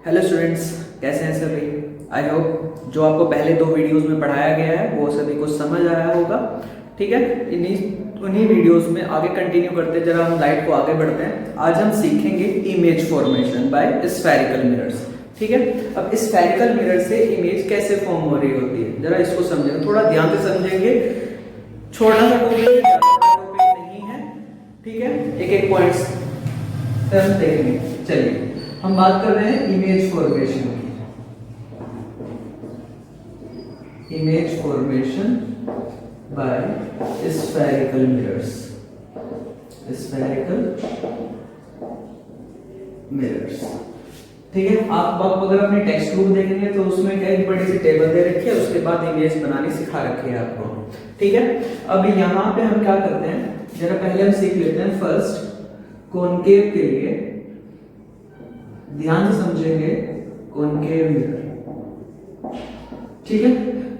Hello students, कैसे हैं सभी। आई होप जो आपको पहले 2 वीडियोस में पढ़ाया गया है वो सभी को समझ आया होगा। ठीक है, उन्हीं वीडियोस में आगे कंटिन्यू करते जरा हम लाइट को आगे बढ़ते हैं। आज हम सीखेंगे image formation by spherical mirrors. ठीक है, अब स्फेरिकल मिरर से इमेज कैसे फॉर्म हो रही होती है जरा इसको समझेंगे, थोड़ा ध्यान से समझेंगे। छोटा सा टॉपिक नहीं है, ठीक है, एक एक पॉइंट्स हम देखेंगे। चलिए हम बात कर रहे हैं इमेज फॉर्मेशन की। Image formation by spherical mirrors. Spherical mirrors, ठीक है। आप अगर अपने टेक्स्ट बुक देखेंगे तो उसमें क्या एक बड़ी सी टेबल दे रखी है, उसके बाद इमेज बनानी सिखा रखी है आपको। ठीक है, अब यहाँ पे हम क्या करते हैं, जरा पहले हम सीख लेते हैं। फर्स्ट कॉनकेव के लिए ध्यान से समझेंगे, कॉनकेव मिरर। ठीक है,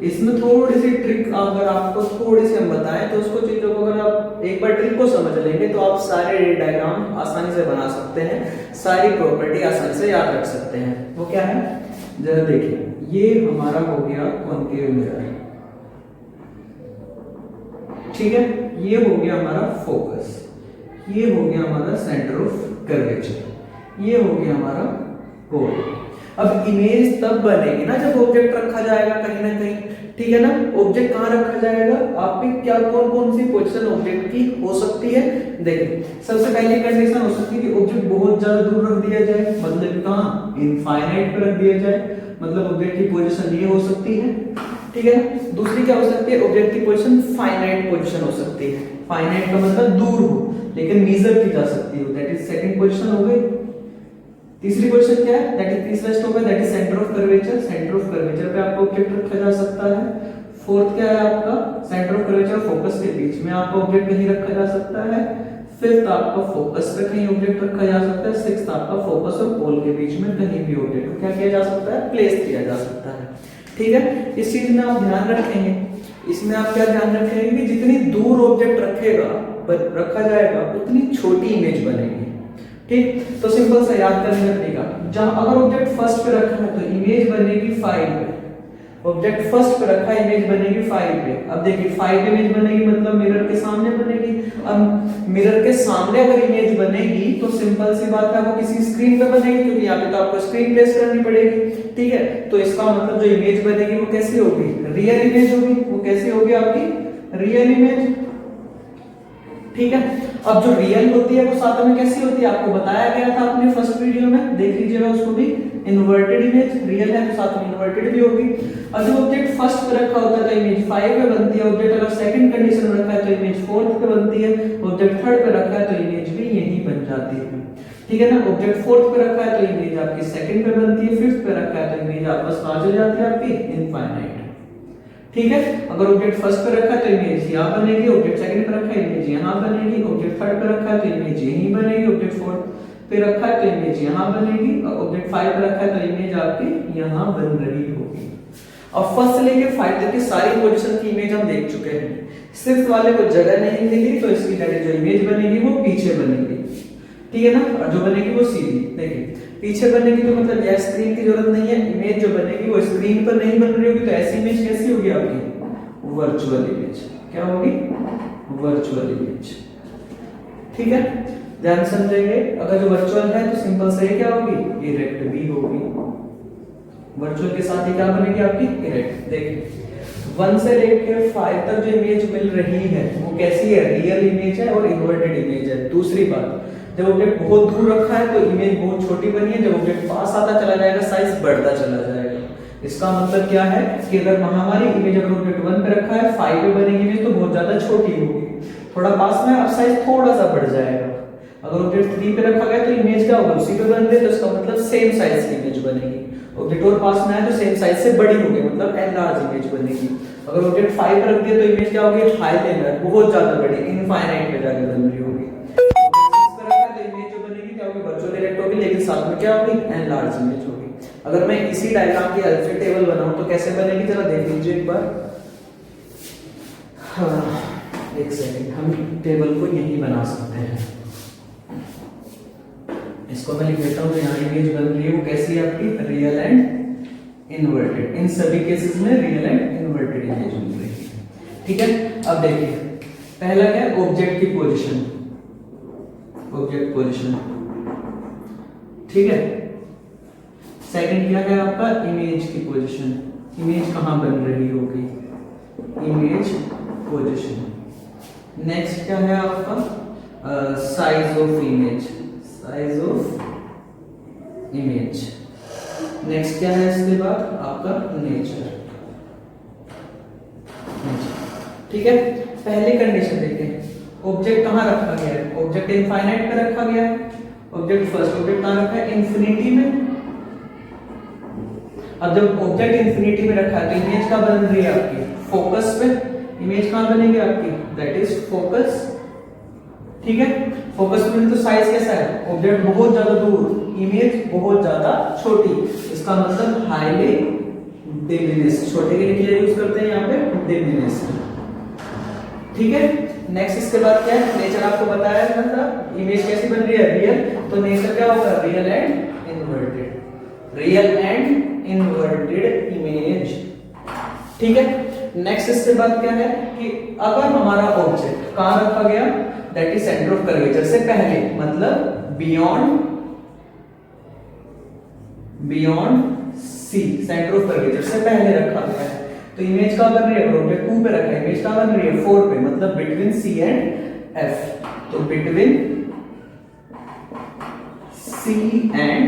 इसमें थोड़ी सी ट्रिक अगर आपको थोड़ी सी हम बताएं तो उसको चीजों को अगर आप एक बार ट्रिक को समझ लेंगे तो आप सारे डायग्राम आसानी से बना सकते हैं, सारी प्रॉपर्टी आसानी से याद रख सकते हैं। वो क्या है जरा देखिए, ये हमारा हो गया कॉनकेव मिरर। ठीक है, ये हो गया हमारा फोकस, ये हो गया हमारा सेंटर ऑफ कर्वेचर, ये हो गया हमारा गोल। अब इमेज तब बनेगी ना जब ऑब्जेक्ट रखा जाएगा कहीं ना कहीं। ठीक है ना, ऑब्जेक्ट कहाँ रखा जाएगा, आपकी क्या कौन कौन सी पोजीशन ऑब्जेक्ट की हो सकती है। देखिए सबसे पहली कंडीशन हो सकती है कि ऑब्जेक्ट बहुत ज्यादा दूर रख दिया जाए, मतलब कहाँ, इनफाइनाइट पे रख दिया जाए, मतलब ऑब्जेक्ट की पोजीशन ये हो सकती है। ठीक है, दूसरी क्या हो सकती है, ऑब्जेक्ट की पोजीशन फाइनाइट पोजीशन हो सकती है। फाइनाइट का मतलब दूर हो लेकिन मेजर की जा सकती हो, दैट इज सेकंड पोजीशन हो गई। तीसरी पोजीशन क्या है, दैट इज तीसरा स्टेप है, that is centre of curvature. Centre of curvature पे आपका ऑब्जेक्ट रखा जा सकता है। फोर्थ क्या है आपका, सेंटर ऑफ कर्वेचर फोकस के बीच में आपका ऑब्जेक्ट कहीं रखा जा सकता है। फिफ्थ आपका फोकस पे कहीं ऑब्जेक्ट रखा जा सकता है। सिक्स्थ आपका फोकस और पोल के बीच में कहीं भी ऑब्जेक्ट को क्या किया जा सकता है, प्लेस किया जा सकता है। ठीक है, इस चीज में आप ध्यान रखेंगे। इसमें आप क्या ध्यान रखेंगे कि जितनी दूर ऑब्जेक्ट रखा जाएगा उतनी छोटी इमेज बनेगी। ठीक, तो सिंपल सा याद करने का तरीका, जहां अगर ऑब्जेक्ट फर्स्ट पे रखा है तो इमेज बनेगी 5 पे। ऑब्जेक्ट फर्स्ट पे रखा है, इमेज बनेगी 5 पे। अब देखिए 5 इमेज बनेगी मतलब मिरर के सामने बनेगी। अब मिरर के सामने अगर इमेज बनेगी तो सिंपल सी बात है वो किसी स्क्रीन पे बनेगी, क्योंकि यहाँ पे तो आपको स्क्रीन प्लेस करनी पड़ेगी। ठीक है, तो इसका मतलब जो इमेज बनेगी वो कैसी होगी, रियल इमेज होगी। वो कैसी होगी आपकी, रियल इमेज। ठीक है, अब जो रियल होती है वो साथ में कैसी होती है, आपको बताया गया था अपने फर्स्ट वीडियो में, देख लीजिएगा उसको भी। इन्वर्टेड इमेज, रियल है तो साथ में इन्वर्टेड भी होगी। और जो ऑब्जेक्ट फर्स्ट पे रखा होता है तो इमेज 5 पे बनती है। ऑब्जेक्ट अगर सेकंड कंडीशन में रखा है तो इमेज 4th पे बनती है। ऑब्जेक्ट थर्ड पे रखा है तो इमेज भी यहीं बन जाती है। ठीक है ना, ऑब्जेक्ट 4th पे रखा है तो इमेज आपकी सेकंड पे बनती है। 5th पे रखा है तो इमेज आपस कहां चली जाती है, आपकी इनफाइनाइट। ठीक है, अगर ऑब्जेक्ट फर्स्ट पे रखा है तो इमेज यहां बनेगी, ऑब्जेक्ट सेकंड पे रखा है इमेज यहां बनेगी, ऑब्जेक्ट थर्ड पे रखा है तो इमेज यहीं बनेगी, ऑब्जेक्ट फोर्थ पे रखा है तो इमेज यहां बनेगी, और ऑब्जेक्ट 5 पे रखा है तो इमेज आपकी यहां बन रही होगी। अब फर्स्ट से लेके 5 तक की सारी पोजीशन की इमेज हम देख चुके हैं। सिक्स्थ वाले को जगह नहीं मिली तो इसकी जो इमेज बनेगी वो पीछे बनेगी। ठीक है ना, और जो बनेगी वो सीधी। देखिए पीछे बनेगी तो मतलब यह स्क्रीन की जरूरत नहीं है, इमेज जो बनेगी वो स्क्रीन पर नहीं बन रही होगी, तो ऐसी इमेज कैसी होगी आपकी, वर्चुअल इमेज। क्या होगी, वर्चुअल इमेज। ठीक है, ध्यान समझेंगे। अगर जो वर्चुअल है तो सिंपल से क्या होगी, इरेक्ट भी होगी। वर्चुअल के साथ ही क्या बनेगी आपकी, इरेक्ट। देखिए 1 से लेकर 5 तक जो इमेज मिल रही है वो कैसी है, रियल इमेज है और इन्वर्टेड इमेज है। दूसरी बात, जब ऑब्जेक्ट बहुत दूर रखा है तो इमेज बहुत छोटी बनी है, जब ऑब्जेक्ट पास आता चला जाएगा साइज बढ़ता चला जाएगा। इसका मतलब क्या है कि अगर हमारी इमेज अगर ऑब्जेक्ट 1 पे रखा है 5 पे बनेगी इमेज तो बहुत ज्यादा छोटी होगी, थोड़ा पास में अब साइज थोड़ा सा बढ़ जाएगा। अगर ऑब्जेक्ट 3 पे रखा गया तो इमेज क्या होगा, उसी पे बन रही है तो इसका मतलब सेम साइज की इमेज बनेगी। ऑब्जेक्ट और पास में है तो सेम साइज से बड़ी होगी, मतलब एनलार्ज इमेज बनेगी। अगर ऑब्जेक्ट 5 पे रख दिया तो इमेज क्या होगी, हाई लेवल, बहुत ज्यादा बड़ी, इनफाइनाइट पे जाके बन रही होगी। लेकिन साथ में क्या होगी, एनलार्ज इमेज होगी। अगर मैं इसी डायग्राम की हेल्प से टेबल बनाऊं तो कैसे बनेगी जरा देख लीजिए एक बार। हाँ, एक सेकंड, हम टेबल को यही बना सकते हैं। इसको मैं लिख देता हूँ, यहाँ इमेज बन रही है वो कैसी है आपकी, रियल एंड इन्वर्टेड, इन सभी केसेस में रियल एंड इन्वर्टेड इमेज मिल रही है। ठीक है, अब देखिए पहला क्या है, ऑब्जेक्ट की पोजीशन, ऑब्जेक्ट पोजीशन। ठीक है, सेकंड क्या है आपका, इमेज की पोजीशन, इमेज कहां बन रही होगी, इमेज पोजीशन। नेक्स्ट क्या है आपका, size of image, size of image. Next क्या है इसके बाद आपका नेचर। ठीक है, पहली कंडीशन देखिए, ऑब्जेक्ट कहां रखा गया है, ऑब्जेक्ट इनफाइनाइट पे रखा गया है, ऑब्जेक्ट फर्स्ट ऑब्जेक्ट कहां रखा है, इंफिनिटी में। अब जब ऑब्जेक्ट इंफिनिटी में रखा है तो इमेज कहां बन रही है आपकी, फोकस पे। इमेज कहां बनेगी आपकी, दैट इज फोकस। ठीक है, फोकस पे तो साइज कैसा है, ऑब्जेक्ट बहुत ज्यादा दूर, इमेज बहुत ज्यादा छोटी, इसका मतलब हाईली डिमिनिश्ड। छोटे के लिए यूज करते हैं यहाँ पे डिमिनिश्ड। ठीक है, नेक्स्ट इसके बाद क्या है, नेचर आपको बताया था, इमेज कैसी बन रही है, रियल, तो नेचर क्या होगा, real and inverted, real and inverted image. ठीक है, नेक्स्ट इसके बाद क्या है कि अगर हमारा ऑब्जेक्ट कहां रखा गया, that is centre of curvature से पहले, मतलब beyond C, centre of curvature से पहले रखा गया है, तो इमेज कहां बन रही है, ऑब्जेक्ट 2 पे रखा है, इमेज कहां बन रही है, 4 पे, मतलब बिटवीन सी एंड एफ। तो between C and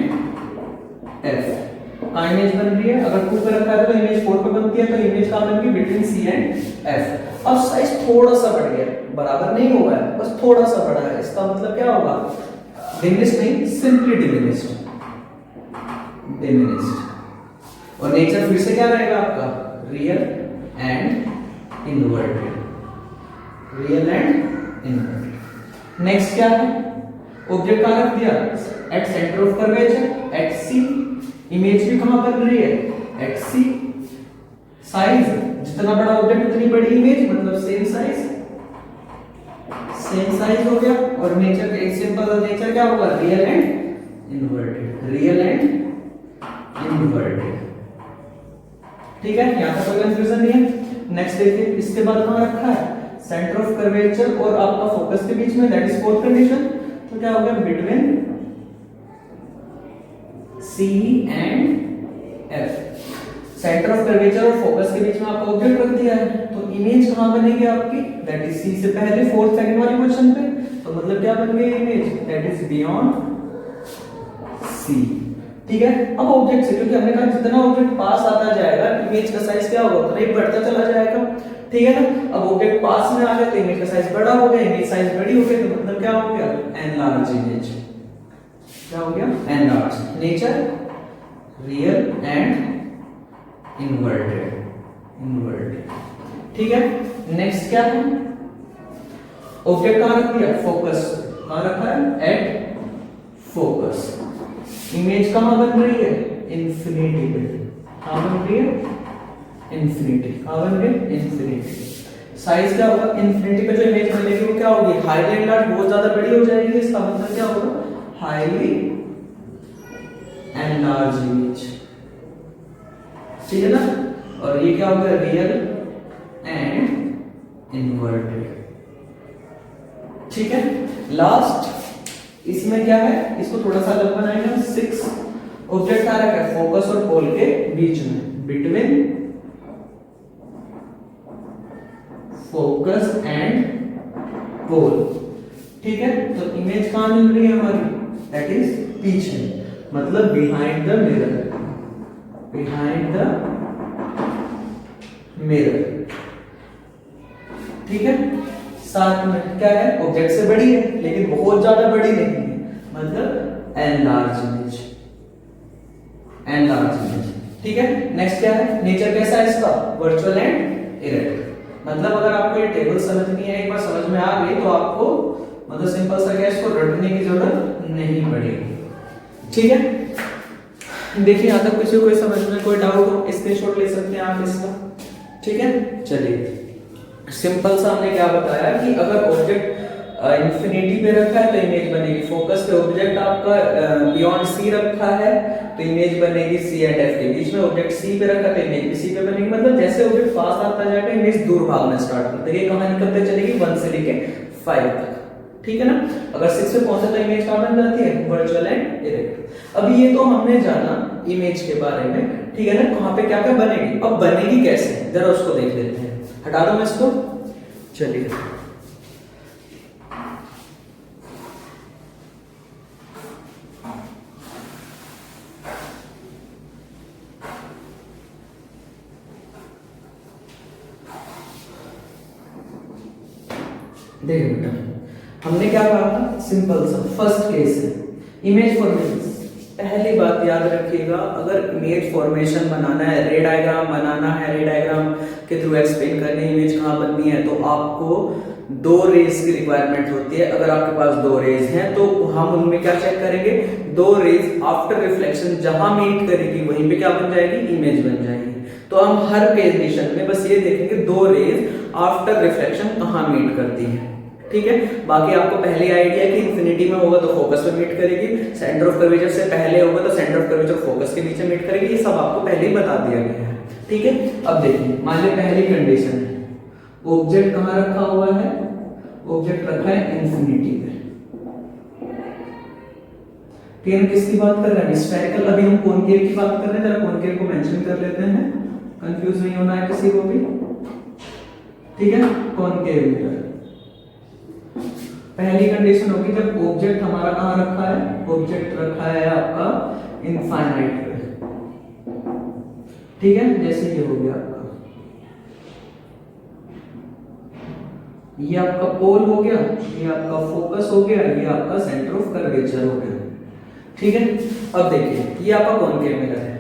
F image बन रही है, अगर 2 पे रखा है तो इमेज 4 पे बनती है, तो इमेज कहां बन गई, बिटवीन सी एंड एफ। अब साइज थोड़ा सा बढ़ गया, बराबर नहीं हुआ है, बस थोड़ा सा बढ़ा है, इसका मतलब क्या होगा, डिमिनिश्ड नहीं, सिंपली डिमिनिश्ड, डिमिनिश्ड। और नेचर फिर से क्या रहेगा आपका, real and inverted, real and inverted. Next क्या है, ऑब्जेक्ट कहां रख दिया, at centre of curvature, at C, image भी कहां बन रही है, एट सी। साइज, जितना बड़ा ऑब्जेक्ट उतनी बड़ी इमेज, मतलब सेम साइज, सेम साइज हो गया। और नेचर का सिंपल नेचर क्या होगा, real and inverted, real and inverted. ठीक है, यहां पर कोई कंफ्यूजन नहीं है। नेक्स्ट देखिए, इसके बाद कहां रखा है, सेंटर ऑफ कर्वेचर और आपका फोकस के बीच में, दैट इज फोर्थ कंडीशन। तो क्या हो गया, between C and F, centre of curvature और फोकस के बीच में आपको ऑब्जेक्ट रख दिया है, तो इमेज कहां बनेगी आपकी, दैट इज C से पहले, फोर्थ सेकंड वाली पोजीशन पे, तो मतलब क्या बन गई image, that is beyond C। ठीक है, अब ऑब्जेक्ट से, क्योंकि हमने कहा जितना ऑब्जेक्ट पास आता जाएगा इमेज का साइज क्या होगा, उतना ही बढ़ता चला जाएगा। ठीक है ना, अब ऑब्जेक्ट पास में आ गया तो इमेज का साइज बड़ा हो गया, इमेज साइज बड़ी हो गई, तो मतलब क्या हो गया, एनलार्ज इमेज। क्या हो गया, enlarge. Nature real and inverted, inverted. ठीक है, नेक्स्ट क्या है, ऑब्जेक्ट कहां रख दिया, फोकस, कहां रखा है, एट फोकस। इमेज कहां बन रही है, इंफिनिटी पे, कहां बन रही है, इंफिनिटी, कहां बन रही है, इंफिनिटी। साइज क्या होगा, इंफिनिटी पे जो इमेज बनेगी वो क्या होगी, हाईली एनलार्ज, बहुत ज्यादा बड़ी हो जाएगी, इसका मतलब क्या होगा, हाईली एनलार्ज इमेज। ठीक है ना, और ये क्या होगा, रियल एंड इन्वर्टेड। ठीक है, लास्ट इसमें क्या है, इसको थोड़ा सा अलग बनाएंगे हम। 6 ऑब्जेक्ट आ रखा है फोकस और पोल के बीच में, बिटवीन फोकस एंड पोल। ठीक है, तो इमेज कहां मिल रही है हमारी, दैट इज पीछे, मतलब behind the mirror, behind the mirror. ठीक है, साथ में क्या है, ऑब्जेक्ट से बड़ी है लेकिन बहुत ज्यादा बड़ी नहीं है, मतलब एनलार्ज इमेज, एनलार्ज इमेज। ठीक है, नेक्स्ट क्या है, नेचर कैसा है इसका, वर्चुअल एंड इरेक्ट। मतलब अगर आपको ये टेबल समझनी है, एक बार समझ में आ गई तो आपको मतलब सिंपल सा क्या, इसको रटने की जरूरत नहीं पड़ेगी। ठीक है, देखिए यहां तक किसी को कोई समझ में कोई डाउट हो, स्क्रीनशॉट ले सकते हैं आप इसका। ठीक है, चलिए सिंपल सा हमने क्या बताया कि अगर ऑब्जेक्ट इंफिनिटी पे रखा है तो इमेज बनेगी फोकस पे। ऑब्जेक्ट आपका बियॉन्ड सी रखा है तो इमेज बनेगी सी एंड एफ के बीच में। ऑब्जेक्ट सी पे रखा तो इमेज भी सी पे बनेगी। मतलब जैसे ऑब्जेक्ट पास आता जाएगा इमेज दूर भागना स्टार्ट करते हैं। ये कहां निकलते चलेगी 1 से लेके 5 तक, ठीक है ना। अगर 6 पे पहुंचे तो इमेज कहां बन जाती है वर्चुअल एंड इरेक्ट। अब ये तो हमने जाना इमेज के बारे में, ठीक है ना। कहां पे क्या क्या बनेगी, अब बनेगी कैसे जरा उसको देख लेते हैं। हटा दो मैं इसको, चलिए देखिए बेटा, हमने क्या कहा था, सिंपल सा फर्स्ट केस है इमेज फॉर्मेशन। पहली बात याद रखिएगा, अगर इमेज फॉर्मेशन बनाना है, रे डायग्राम बनाना है, रे डायग्राम के थ्रू एक्सप्लेन करने इमेज कहाँ बननी है, तो आपको 2 रेज की रिक्वायरमेंट होती है। अगर आपके पास 2 रेज हैं तो हम उनमें क्या चेक करेंगे, 2 रेज आफ्टर रिफ्लेक्शन जहां मीट करेगी वहीं पे क्या बन जाएगी, इमेज बन जाएगी। तो हम हर कंडीशन में बस ये देखेंगे 2 रेज आफ्टर रिफ्लेक्शन कहां मीट करती है, ठीक है। बाकी आपको पहले ही आइडिया है कि इंफिनिटी में होगा तो फोकस पे मीट करेगी, सेंटर ऑफ कर्वेचर से पहले होगा तो सेंटर ऑफ कर्वेचर फोकस के नीचे मीट करेगी। ये सब आपको पहले ही बता दिया गया है, ठीक है। अब देखिए, मान लीजिए पहली कंडीशन है, ऑब्जेक्ट कहां रखा हुआ है, ऑब्जेक्ट रखा है इंफिनिटी पे, ठीक है। किसकी बात कर रहे हैं, स्फेरिकल। अभी हम कॉनकेव की बात कर रहे हैं, जरा कॉनकेव को मेंशन कर लेते हैं, कंफ्यूज नहीं होना है किसी को भी, ठीक है। कॉनकेव मिरर पहली कंडीशन होगी जब ऑब्जेक्ट हमारा कहां रखा है, ऑब्जेक्ट रखा है आपका इनफाइनाइट पे, ठीक है। जैसे ये हो गया आपका, ये आपका पोल हो गया, ये आपका फोकस हो गया, ये आपका सेंटर ऑफ कर्वेचर हो गया, ठीक है। अब देखिए, ये आपका कॉनकेव मिरर है।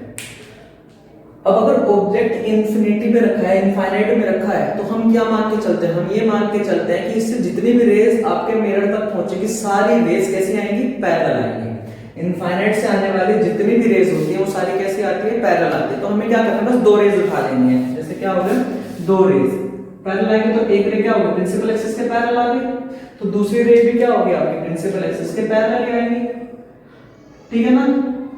अब अगर ऑब्जेक्ट इंफिनिटी पे रखा है, इनफाइनाइट में रखा है, तो हम क्या मान के चलते हैं, हम ये मान के चलते हैं कि इससे जितनी भी रेज आपके मिरर तक पहुंचेगी सारी रेज कैसी आएंगी, पैरेलल आएंगी। इनफाइनाइट से आने वाली जितनी भी रेज होती है वो सारी कैसी आती है, पैरेलल आती है। तो हमें क्या करना है, बस 2 रेज उठा लेनी है। जैसे क्या हो गया, 2 रेज पैरेलल आएंगे, तो एक रे क्या होगी, प्रिंसिपल एक्सिस के पैरेलल आ गई, तो दूसरी रे भी क्या होगी आपकी प्रिंसिपल एक्सिस के पैरेलल ही आएंगी, ठीक है ना।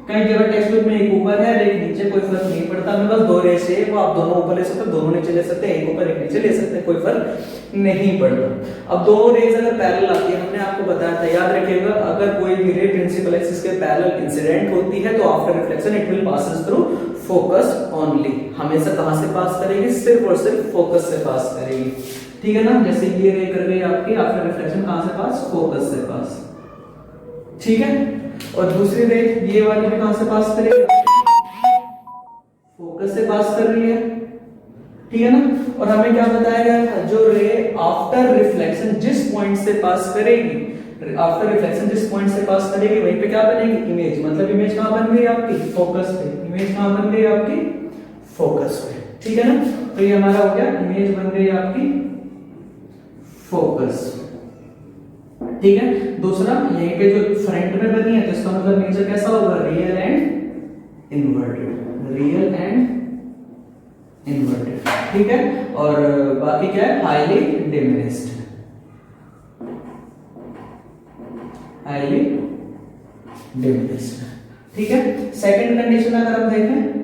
कई जगह टेक्स्ट बुक में एक ऊपर है एक नीचे, कोई फर्क नहीं पड़ता। हमें बस 2 रे से वो आप दोनों ऊपर ले सकते हो, दोनों नीचे ले सकते हैं, एक ऊपर एक नीचे ले सकते हैं, कोई फर्क नहीं पड़ता। अब 2 रेज अगर पैरेलल आती है, हमने आपको बताया था, याद रखिएगा, अगर कोई भी रे प्रिंसिपल एक्सिस के पैरेलल इंसिडेंट होती है तो after reflection it will passes through focus only. हमेशा कहां से पास करेगी, सिर्फ और सिर्फ फोकस से पास करेगी, ठीक है ना। जैसे ये रे कर गई आपकी आफ्टर रिफ्लेक्शन कहां से पास, फोकस से पास, ठीक है। और दूसरी रे ये वाली भी कहां से पास करेगी, फोकस से पास कर रही है, ठीक है ना। और हमें क्या बताया गया था, जो रे आफ्टर रिफ्लेक्शन जिस पॉइंट से पास करेगी, आफ्टर रिफ्लेक्शन जिस पॉइंट से पास करेगी वहीं पे क्या बनेगी, इमेज। मतलब इमेज कहां बन गई आपकी, फोकस पे। इमेज कहां बन गई आपकी, फोकस पे, ठीक है ना। तो ये हमारा हो गया, इमेज बन गई आपकी फोकस, ठीक है। दूसरा, यहीं पे जो फ्रंट में बनी है तो इसका मतलब नेचर कैसा होगा, real and inverted, real and inverted, ठीक है। और बाकी क्या है, हाईली डिमिनिश्ड, हाईली डिमिनिश्ड, ठीक है। सेकंड कंडीशन अगर हम देखें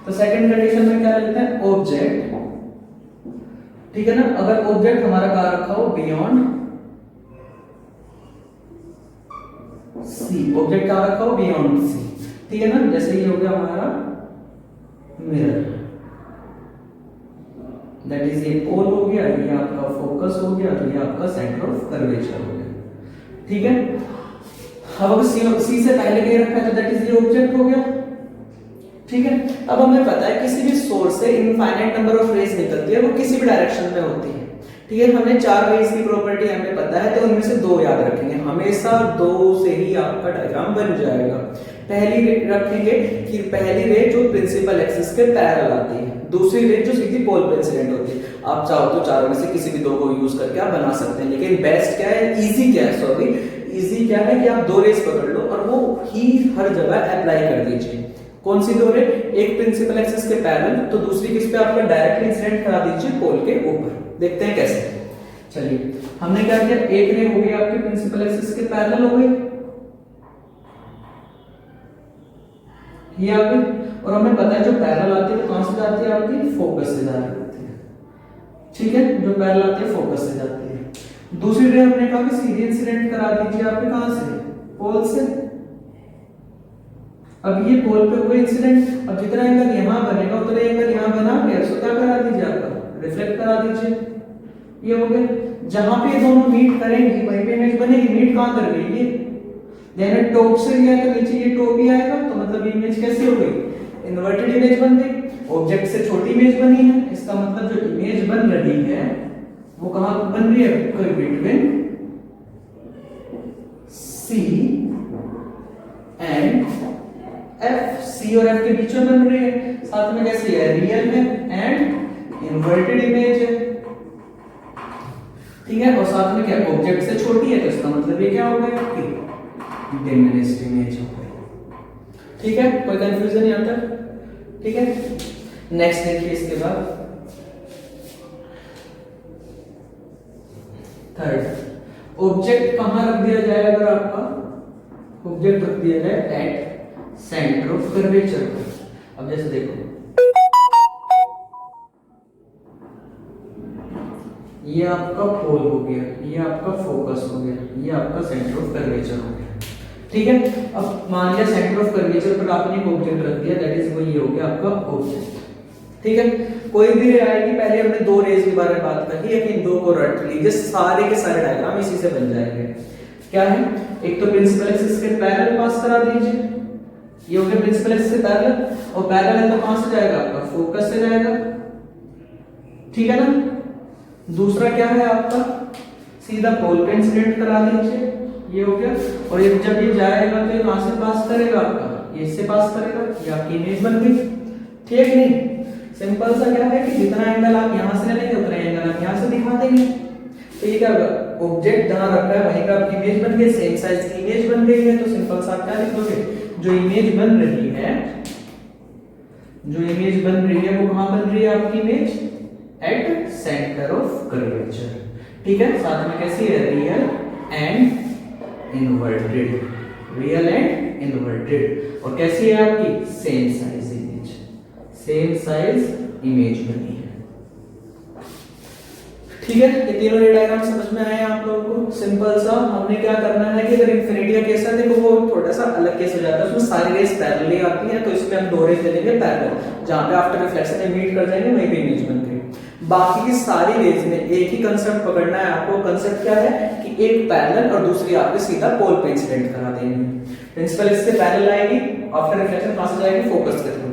तो सेकंड कंडीशन में क्या लेते हैं, ऑब्जेक्ट, ठीक है ना। अगर ऑब्जेक्ट हमारा कहां रखा हो, बियॉन्ड सी, ऑब्जेक्ट कहां रखा हो, बियॉन्ड सी, ठीक है ना। जैसे ये हो गया हमारा मिरर, दैट इज ये पोल हो गया, ये आपका फोकस हो गया, तो ये आपका सेंटर ऑफ कर्वेचर हो गया, ठीक है। अब अगर सी से पहले कहीं रखा है तो दैट इज ये ऑब्जेक्ट हो गया, ठीक है। अब हमें पता है किसी भी सोर्स से इनफाइनाइट नंबर ऑफ रेज निकलती है, वो किसी भी डायरेक्शन में होती है, ठीक है। हमने 4 रेज की प्रॉपर्टी हमें पता है, तो उनमें से 2 याद रखेंगे, हमेशा 2 से ही आपका डायग्राम बन जाएगा। पहली रे रखेंगे कि पहली रे जो प्रिंसिपल एक्सिस के पैरेलल आती है, दूसरी रे जो सीधी पोल पे इंसिडेंट होती है। आप चाहो तो चारों में से किसी भी 2 को यूज करके आप बना सकते हैं, लेकिन बेस्ट क्या है, इजी क्या है, सॉरी इजी क्या है कि आप 2 रेज पकड़ लो और वो ही हर जगह अप्लाई कर दीजिए। कौन सी 2 रे, एक प्रिंसिपल एक्सिस के पैरेलल, तो दूसरी किस पे आपका डायरेक्टली इंसिडेंट करा दीजिए, पोल के ऊपर। देखते हैं कैसे, चलिए हमने क्या किया, एक रे हो गई आपके प्रिंसिपल एक्सिस के पैरेलल हो गई, ये आ गई। और हमें पता है जो पैरेलल आती है वो कहां से जाती है, आपकी फोकस से जाती है, ठीक है, जो पैरेलल आती है फोकस से जाती है। दूसरी रे हमने कहा कि सीधे इंसिडेंट करा दीजिए आपके कहां से, पोल से। अब ये पोल पे हुए इंसिडेंट, अब जितना एंगल यहां बनेगा उतना एंगल यहां बना के सो क्या करा दीजिए, आपका रिफ्लेक्ट करा दीजिए, ये हो गया। जहां पे ये दोनों मीट करेंगी वहीं पे इमेज बनेगी, मीट कहां कर गई, ये देन टॉप से लिया तो नीचे ये टॉप ही आएगा, तो मतलब इमेज कैसी हो गई, इन्वर्टेड इमेज बन गई। ऑब्जेक्ट से छोटी इमेज बनी है, इसका मतलब जो इमेज बन रही है वो कहां बन रही है, between C and F, C और F के बीच में बन रही है। साथ में कैसी है, रियल है एंड इन्वर्टेड इमेज है, ठीक है। और साथ में क्या, ऑब्जेक्ट से छोटी है, तो इसका मतलब ये क्या हो गया कि डिमिनिश्ड इमेज हो गई, ठीक है। कोई कंफ्यूजन यहां तक, ठीक है। नेक्स्ट देखिए इसके बाद थर्ड, ऑब्जेक्ट कहां रख दिया जाए, अगर आपका ऑब्जेक्ट रख दिया जाए एट सेंटर ऑफ कर्वेचर। अब जैसे देखो ये आपका पोल हो गया, ये आपका फोकस हो गया, ये आपका सेंटर ऑफ कर्वेचर हो गया, ठीक है। अब मान लिया सेंटर ऑफ कर्वेचर पर आपने एक ऑब्जेक्ट रख दिया, दैट इज वो ये हो गया आपका ऑब्जेक्ट, ठीक है। कोई भी रे आएगी, पहले हमने दो रेज के बारे में बात करी है कि इन दो को रट लीजिए, सारे के सारे डायग्राम इसी से बन जाएंगे। क्या है, एक तो प्रिंसिपल एक्सिस के पैरेलल पास करा दीजिए, ये हो गया प्रिंसिपल एक्सिस से पैरेलल, और पैरेलल है तो कहां से जाएगा, आपका फोकस से जाएगा, ठीक है ना। दूसरा क्या है आपका, सीधा पोल पे इंसिडेंट करा दीजिए, ये हो गया। और ये जब ये जाएगा तो ये कहां से पास करेगा, आपका ये इससे पास करेगा, ये आपकी इमेज बन गई, ठीक नहीं। सिंपल सा क्या है कि जितना एंगल आप यहां से लेंगे उतना एंगल आप यहां से दिखा देंगे, तो ये क्या होगा, ऑब्जेक्ट जहां रखा है वहीं का आपकी इमेज बन गई, सेम साइज की इमेज बन गई है। तो सिंपल सा आप क्या लिखोगे, जो इमेज बन रही है, जो इमेज बन रही है वो कहां बन रही है, आपकी image at centre of curvature, ठीक है। साथ में कैसी है, real and inverted, real and inverted. और कैसी है आपकी, same size image, same size image बनी है, ठीक है। ये तीनों रे डायग्राम समझ में आए आप लोगों को। सिंपल सा हमने क्या करना है कि अगर इंफिनिटी का केस है, देखो वो थोड़ा सा अलग केस हो जाता है, उसमें सारी रेज पैरेलली आती हैं, तो इसमें हम दो रेज ले लेंगे पैरेलल, जहां पे आफ्टर रिफ्लेक्शन में मीट कर जाएंगे वहीं पे इमेज बन गई। बाकी की सारी रेज में एक ही कंसेप्ट पकड़ना है आपको। कंसेप्ट क्या है कि एक पैरेलल और दूसरी आपके सीधा पोल पे इंसिडेंट करा देंगे। प्रिंसिपल इससे पैरेलल आएगी, आफ्टर रिफ्लेक्शन कहां से जाएगी, फोकस के थ्रू,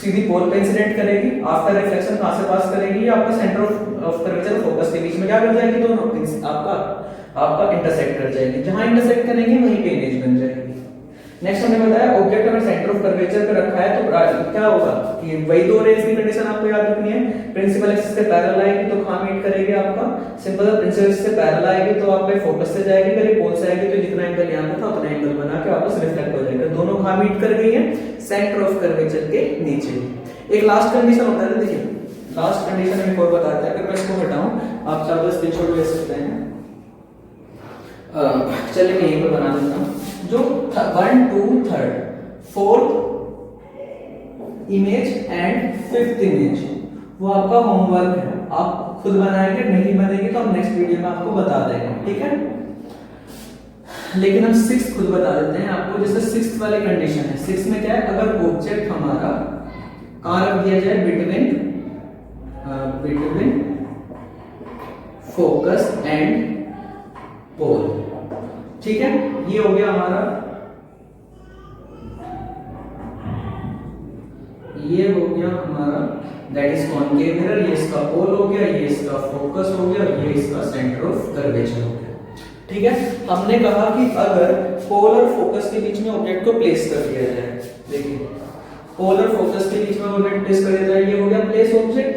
सीधी पोल पे इंसिडेंट करेगी, आफ्टर रिफ्लेक्शन कहां से पास करेगी, आपका सेंटर ऑफ कर्वेचर फोकस के बीच में क्या कर जाएगी, दोनों आपका इंटरसेक्ट कर जाएगी, जहां इंटरसेक्ट करेंगे वहीं पे इमेज बन जाएगी। नेक्स्ट हमने बताया ऑब्जेक्ट अगर सेंटर ऑफ कर्वेचर पे रखा है तो क्या होगा कि वही दो रेज की कंडीशन आपको याद रखनी है। प्रिंसिपल एक्सिस से पैरेलल आएगी तो कहां मीट करेगी, आपका सिंपल प्रिंसिपल एक्सिस से पैरेलल आएगी तो आपके फोकस से जाएगी, अगर पोल से आएगी तो जितना एंगल यहां था उतना एंगल बना के वापस रिफ्लेक्ट हो जाएगा। दोनों कहां मीट कर गई है, सेंटर ऑफ कर्वेचर के नीचे। एक लास्ट कंडीशन होता है, देखिए लास्ट कंडीशन में और बताता है, अगर मैं इसको हटाऊं आप चाहो तो स्क्रीनशॉट ले सकते हैं। चलिए मैं यहीं पर बना देता हूं, जो 1 2 3 4th image and 5th image वो आपका होमवर्क है, आप खुद बनाएंगे, नहीं बनेगी तो हम नेक्स्ट वीडियो में आपको बता देंगे, ठीक है। लेकिन हम 6th खुद बता देते हैं आपको। जैसे 6th वाली कंडीशन है, 6th में क्या है, अगर ऑब्जेक्ट हमारा कहां रख दिया जाए, बिटवीन फोकस एंड पोल, ठीक है। ये हो गया हमारा, ये हो गया हमारा दैट इज कॉनकेव मिरर, ये इसका पोल हो गया, ये इसका फोकस हो गया, ये इसका सेंटर ऑफ कर्वेचर हो गया, ठीक है। हमने कहा कि अगर पोल और फोकस के बीच में ऑब्जेक्ट को प्लेस कर दिया जाए, देखिए पोल और फोकस के बीच में ऑब्जेक्ट प्लेस कर दिया जाए, ये हो गया प्लेस ऑब्जेक्ट,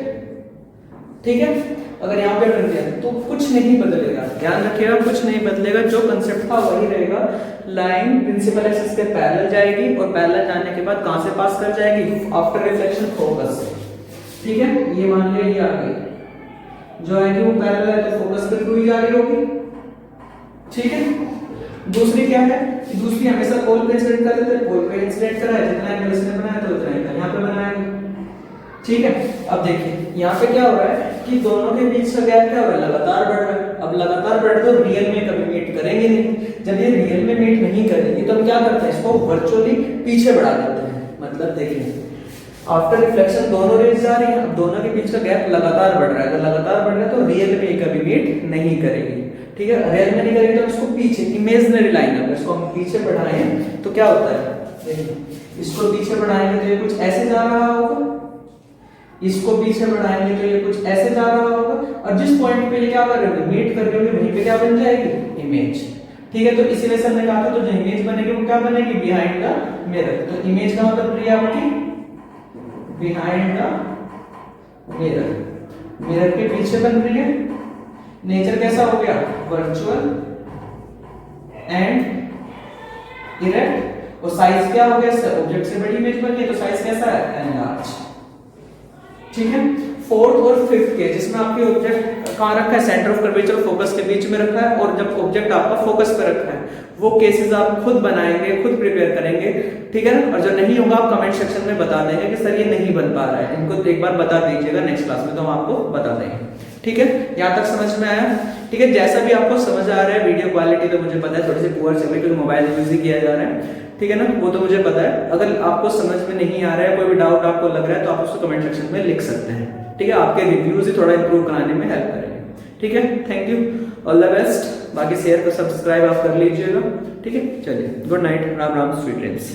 ठीक है। अगर यहाँ पे रख दिया तो कुछ नहीं बदलेगा, ध्यान रखिएगा कुछ नहीं बदलेगा, जो कंसेप्ट था वही रहेगा। लाइन प्रिंसिपल एक्सिस के पैरेलल जाएगी और पैरेलल जाने के बाद कहां से पास कर जाएगी, आफ्टर रिफ्लेक्शन फोकस से, ठीक है। ये मान लिया ये आ गई, जो आएगी वो पैरेलल है तो फोकस के थ्रू ही जा रही होगी, ठीक है। दूसरी क्या है कि दूसरी हमेशा पोल पे इंसिडेंट कर देते हैं, पोल पे इंसिडेंट करा है, जितना एंगल इसने बनाया तो उतना एंगल यहाँ पे बनाएंगे, ठीक है। अब देखिए यहाँ पे क्या हो रहा है कि दोनों के बीच का गैप क्या हो रहा है, लगातार बढ़ रहा है। अब लगातार बढ़ तो रियल में कभी मीट करेंगे नहीं, जब ये रियल में मीट नहीं करेंगे तो हम क्या करते हैं, इसको वर्चुअली पीछे बढ़ा देते हैं। मतलब देखिए आफ्टर रिफ्लेक्शन दोनों रेज जा रही है, अब दोनों के बीच का गैप लगातार बढ़ रहा है, अगर लगातार बढ़ रहा है तो रियल में कभी मीट नहीं करेगी, ठीक है। रियल में नहीं करेगी तो इसको पीछे इमेजिनरी लाइन अगर इसको हम पीछे बढ़ाएं तो क्या होता है, देखिए इसको पीछे बढ़ाएंगे तो ये कुछ ऐसे जा रहा होगा, इसको पीछे बढ़ाएंगे तो ये कुछ ऐसे जा रहा होगा, और जिस पॉइंट पे ये क्या कर रहे होंगे, मीट कर रहे होंगे, वहीं पे क्या बन जाएगी, इमेज, ठीक है। तो इसीलिए सर ने कहा था तो जो इमेज बनेगी वो क्या बनेगी, बिहाइंड द मिरर। तो इमेज कहां बन रही है आपकी, बिहाइंड द मिरर, मिरर के पीछे बन रही है। नेचर कैसा हो गया, वर्चुअल एंड इरेक्ट, और साइज क्या हो गया, ऑब्जेक्ट से बड़ी इमेज बन गई तो साइज कैसा है, एनलार्ज, ठीक है। फोर्थ और फिफ्थ के जिसमें आपके ऑब्जेक्ट कहां रखा है, सेंटर ऑफ कर्वेचर फोकस के बीच में रखा है, और जब ऑब्जेक्ट आपका फोकस पे रखा है वो केसेस आप खुद बनाएंगे, खुद प्रिपेयर करेंगे, ठीक है ना। और जो नहीं होगा आप कमेंट सेक्शन में बता देंगे कि सर ये नहीं बन पा रहा है, इनको एक बार बता दीजिएगा, नेक्स्ट क्लास में तो हम आपको बता देंगे, ठीक है। यहाँ तक समझ में आया, ठीक है। जैसा भी आपको समझ आ रहा है, वीडियो क्वालिटी तो मुझे पता है थोड़ी सी पुअर चल रही है क्योंकि मोबाइल यूज ही किया जा रहा है, ठीक है ना, वो तो मुझे पता है। अगर आपको समझ में नहीं आ रहा है, कोई भी डाउट आपको लग रहा है तो आप उसको कमेंट सेक्शन में लिख सकते हैं, ठीक है। आपके रिव्यूज ही थोड़ा इंप्रूव कराने में हेल्प करेंगे, ठीक है। Thank you, all the best. बाकी शेयर को सब्सक्राइब आप कर लीजिएगा, ठीक है। चलिए, good night, Ram Ram, sweet dreams.